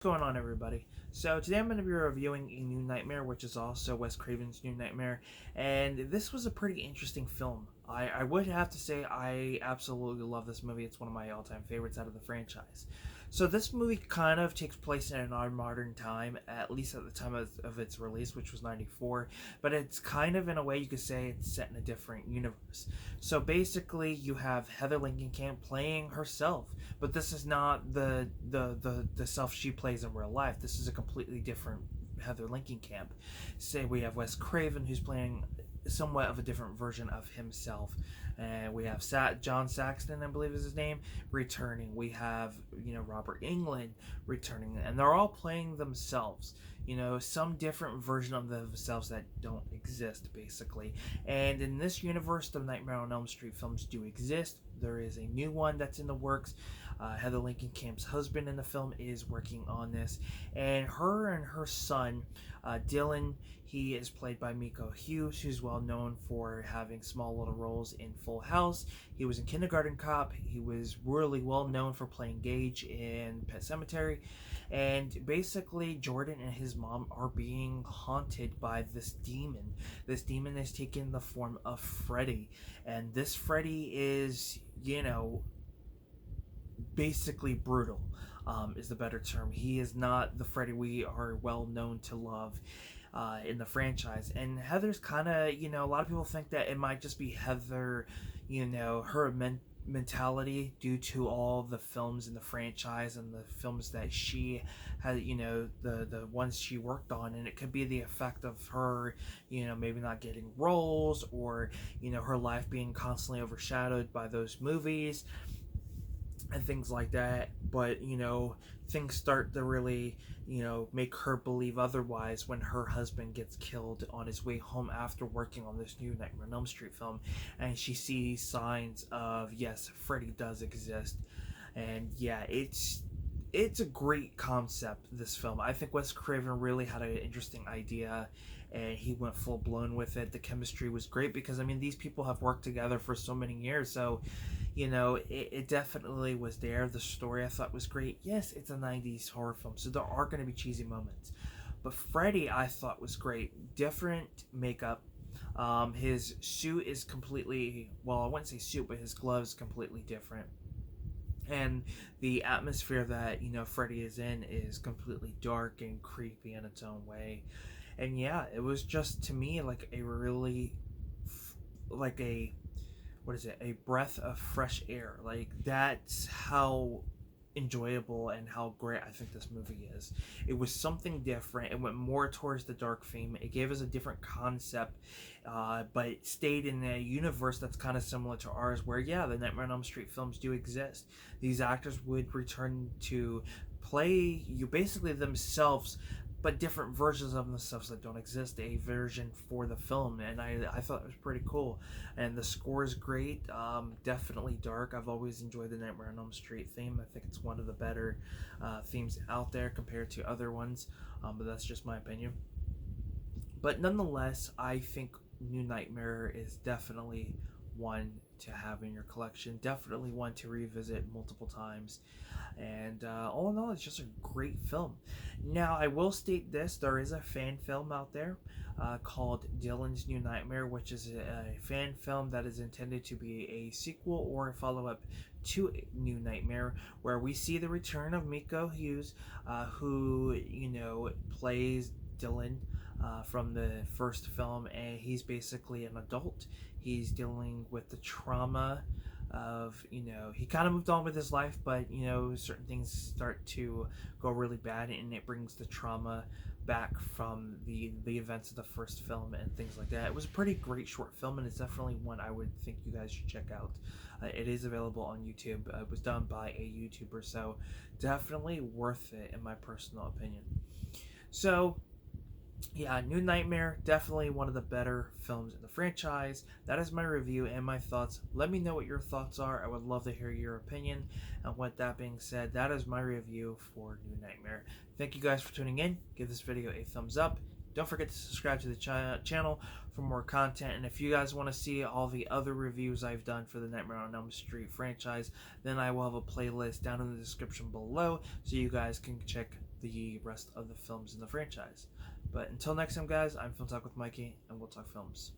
What's going on, everybody? So today I'm going to be reviewing A New Nightmare, which is also Wes Craven's New Nightmare, and this was a pretty interesting film. I would have to say I absolutely love this movie. It's one of my all-time favorites out of the franchise. So this movie kind of takes place in our modern time, at least at the time of its release, which was 94, but it's kind of, in a way, you could say it's set in a different universe. So basically, you have Heather Langenkamp playing herself, but this is not the self she plays in real life. This is a completely different Heather Langenkamp. Say we have Wes Craven, who's playing somewhat of a different version of himself, and we have John Saxton, I believe is his name, returning. We have Robert Englund returning, and they're all playing themselves. Some different version of themselves that don't exist, basically. And in this universe, the Nightmare on Elm Street films do exist. There is a new one that's in the works. Heather Langenkamp's husband in the film is working on this, and her son, Dylan, he is played by Miko Hughes, who's well known for having small little roles in Full House. He was in Kindergarten Cop. He was really well known for playing Gage in Pet Sematary. And basically, Jordan and his mom are being haunted by this demon. This demon has taken the form of Freddy. And this Freddy is, basically brutal, is the better term. He is not the Freddy we are well known to love in the franchise. And Heather's kind of, a lot of people think that it might just be Heather, her mentality due to all the films in the franchise and the films that she had, the ones she worked on, and it could be the effect of her, maybe not getting roles, or her life being constantly overshadowed by those movies and things like that. But things start to really make her believe otherwise when her husband gets killed on his way home after working on this new Nightmare on Elm Street film, and she sees signs of, yes, Freddy does exist. And yeah, it's a great concept, this film. I think Wes Craven really had an interesting idea, and he went full blown with it. The chemistry was great because, these people have worked together for so many years, so it definitely was there. The story, I thought, was great. Yes, it's a 90s horror film, so there are going to be cheesy moments, but Freddy, I thought, was great. Different makeup. His suit is completely, well, I wouldn't say suit, but his gloves completely different. And the atmosphere that Freddy is in is completely dark and creepy in its own way. And yeah, it was just, to me, like a really, like a, what is it, a breath of fresh air. Like, that's how enjoyable and how great I think this movie is. It was something different. It went more towards the dark theme. It gave us a different concept, but it stayed in a universe that's kind of similar to ours, where, yeah, the Nightmare on Elm Street films do exist. These actors would return to play basically themselves, but different versions of themselves that don't exist, a version for the film. And I thought it was pretty cool. And the score is great. Definitely dark. I've always enjoyed the Nightmare on Elm Street theme. I think it's one of the better themes out there compared to other ones, but that's just my opinion. But nonetheless, I think New Nightmare is definitely one to have in your collection, definitely one to revisit multiple times. And all in all, it's just a great film. Now, I will state this: there is a fan film out there called Dylan's New Nightmare, which is a fan film that is intended to be a sequel or a follow-up to New Nightmare, where we see the return of Miko Hughes, who plays Dylan from the first film, and he's basically an adult. He's dealing with the trauma of, he kind of moved on with his life, but certain things start to go really bad, and it brings the trauma back from the events of the first film and things like that. It was a pretty great short film, and it's definitely one I would think you guys should check out. It is available on YouTube. It was done by a YouTuber, so definitely worth it in my personal opinion. So yeah, New Nightmare, definitely one of the better films in the franchise. That is my review and my thoughts. Let me know what your thoughts are. I would love to hear your opinion. And with that being said, that is my review for New Nightmare. Thank you guys for tuning in. Give this video a thumbs up. Don't forget to subscribe to the channel for more content. And if you guys want to see all the other reviews I've done for the Nightmare on Elm Street franchise, then I will have a playlist down in the description below, so you guys can check the rest of the films in the franchise. But until next time, guys, I'm Film Talk with Mikey, and we'll talk films.